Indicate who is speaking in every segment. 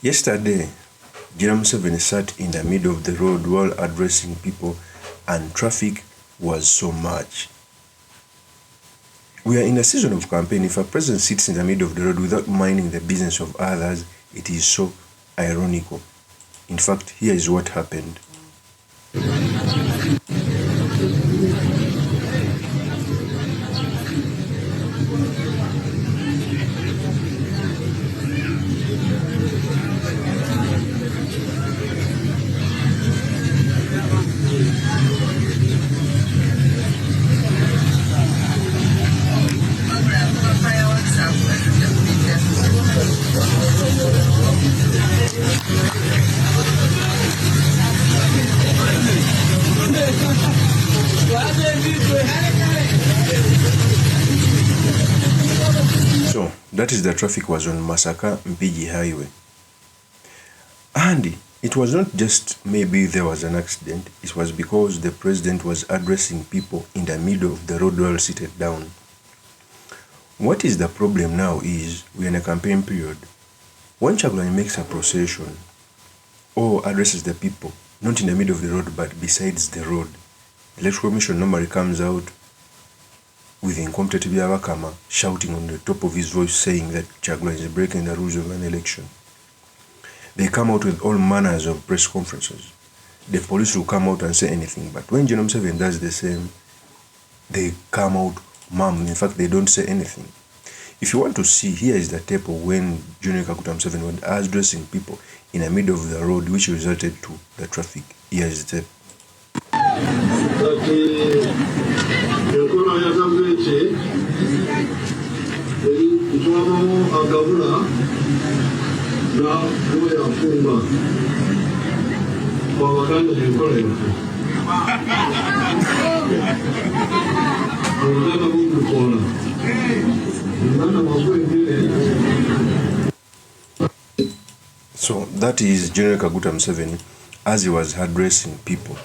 Speaker 1: Yesterday, General Museveni sat in the middle of the road while addressing people, and traffic was so much. We are in a season of campaign. If a president sits in the middle of the road without minding the business of others, it is so ironical. In fact, here is what happened. So that is the traffic was on Masaka Mpigi Highway. And it was not just maybe there was an accident, it was because the president was addressing people in the middle of the road while seated down. What is the problem now is we're in a campaign period. When Kyagulanyi makes a procession or addresses the people, not in the middle of the road but besides the road, the electoral commission normally comes out with incompetent Byabakama shouting on the top of his voice saying that Kyagulanyi is breaking the rules of an election. They come out with all manners of press conferences. The police will come out and say anything, but when General Museveni does the same, they come out mum. In fact, they don't say anything. If you want to see, here is the tape of when General Kaguta Museveni was addressing people in the middle of the road, which resulted to the traffic. Here is the tape. So that is General Kaguta Museveni as he was addressing people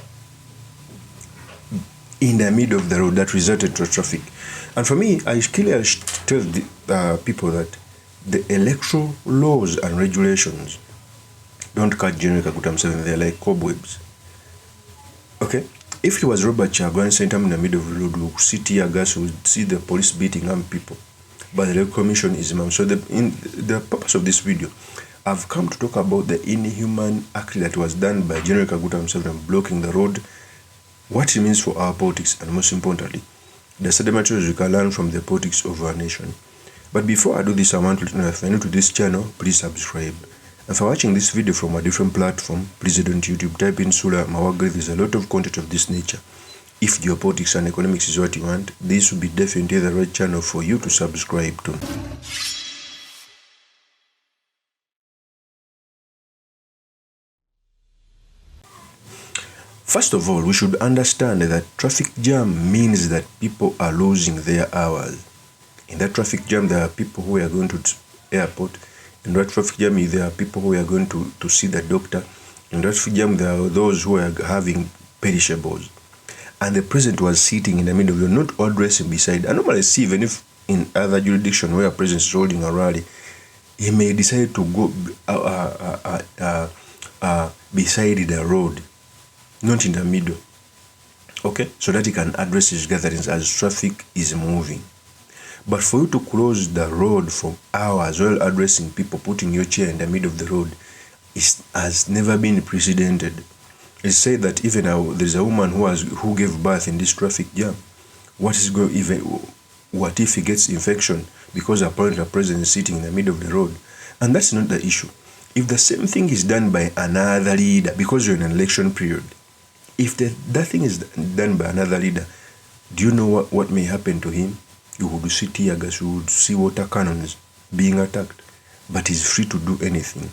Speaker 1: in the middle of the road that resulted to traffic. And for me, I clearly tell the people that the electoral laws and regulations don't catch General Kaguta Museveni. They're like cobwebs. Okay? If it was Robert Kyagulanyi sent him in the middle of the road, we would see tear gas, we would see the police beating on people. But the electoral commission is mum. So the purpose of this video, I've come to talk about the inhuman act that was done by General Kaguta Museveni blocking the road, what it means for our politics, and most importantly, the sedimentaries we can learn from the politics of our nation. But before I do this, I want to let you know if you're new to this channel, please subscribe. And for watching this video from a different platform, please head on YouTube, type in Sula Mawagri. There's a lot of content of this nature. If geopolitics and economics is what you want, this will be definitely the right channel for you to subscribe to. First of all, we should understand that traffic jam means that people are losing their hours. In that traffic jam, there are people who are going to the airport. In that traffic jam, there are people who are going to see the doctor. In that traffic jam, there are those who are having perishables. And the president was sitting in the middle, you're not addressing beside. I normally see, even if in other jurisdiction where a president is holding a rally, he may decide to go beside the road, not in the middle, okay, so that he can address his gatherings as traffic is moving. But for you to close the road for hours while addressing people, putting your chair in the middle of the road, has never been precedented. It's said that even there's a woman who gave birth in this traffic jam. What if he gets infection because apparently the president is sitting in the middle of the road? And that's not the issue. If the same thing is done by another leader, because you're in an election period, if that thing is done by another leader, do you know what may happen to him? You would see tear gas, you would see water cannons being attacked, but he's free to do anything.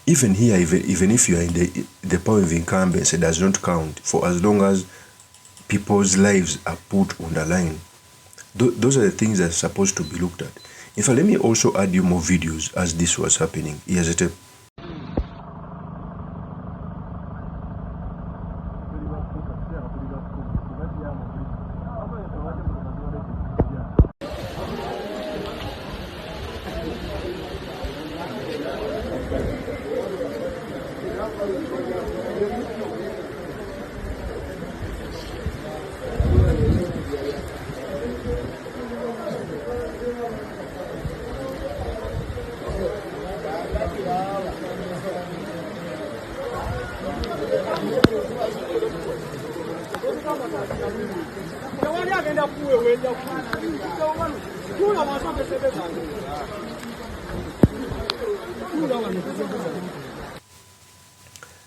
Speaker 1: Even here, even if you are in the power of incumbency, it does not count for as long as people's lives are put on the line. Those are the things that are supposed to be looked at. In fact, let me also add you more videos as this was happening. Here's a tape.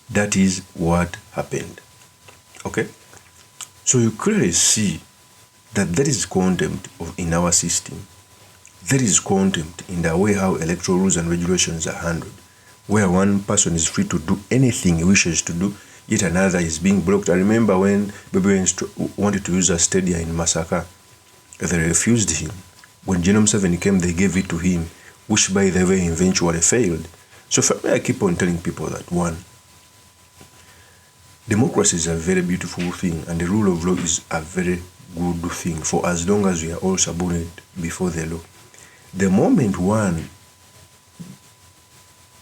Speaker 1: That is what happened. Okay? So you clearly see that there is contempt in our system. There is contempt in the way how electoral rules and regulations are handled, where one person is free to do anything he wishes to do, yet another is being blocked. I remember when Bobi wanted to use a stadium in Masaka, they refused him. When General Museveni came, they gave it to him, which by the way eventually failed. So for me, I keep on telling people that, one, democracy is a very beautiful thing, and the rule of law is a very good thing for as long as we are all subordinate before the law. The moment one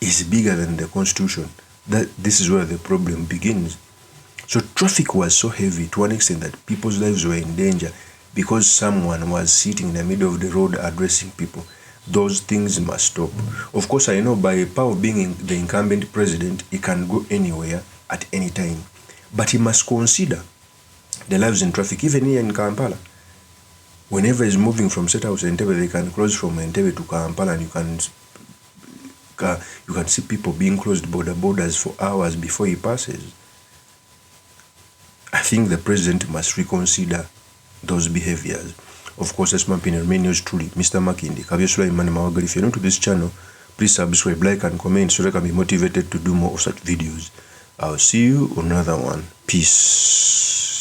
Speaker 1: is bigger than the constitution, this is where the problem begins. So traffic was so heavy to an extent that people's lives were in danger because someone was sitting in the middle of the road addressing people. Those things must stop. Of course, I know by power of being the incumbent president, he can go anywhere at any time. But he must consider the lives in traffic, even here in Kampala. Whenever he's moving from State House to Entebbe, they can cross from Entebbe to Kampala, and you can see people being closed borders for hours before he passes. I think the president must reconsider those behaviors. Of course, that's my opinion. Remain yours truly, Mr. Makindi. If you're new to this channel, please subscribe, like, and comment so that I can be motivated to do more of such videos. I'll see you on another one. Peace.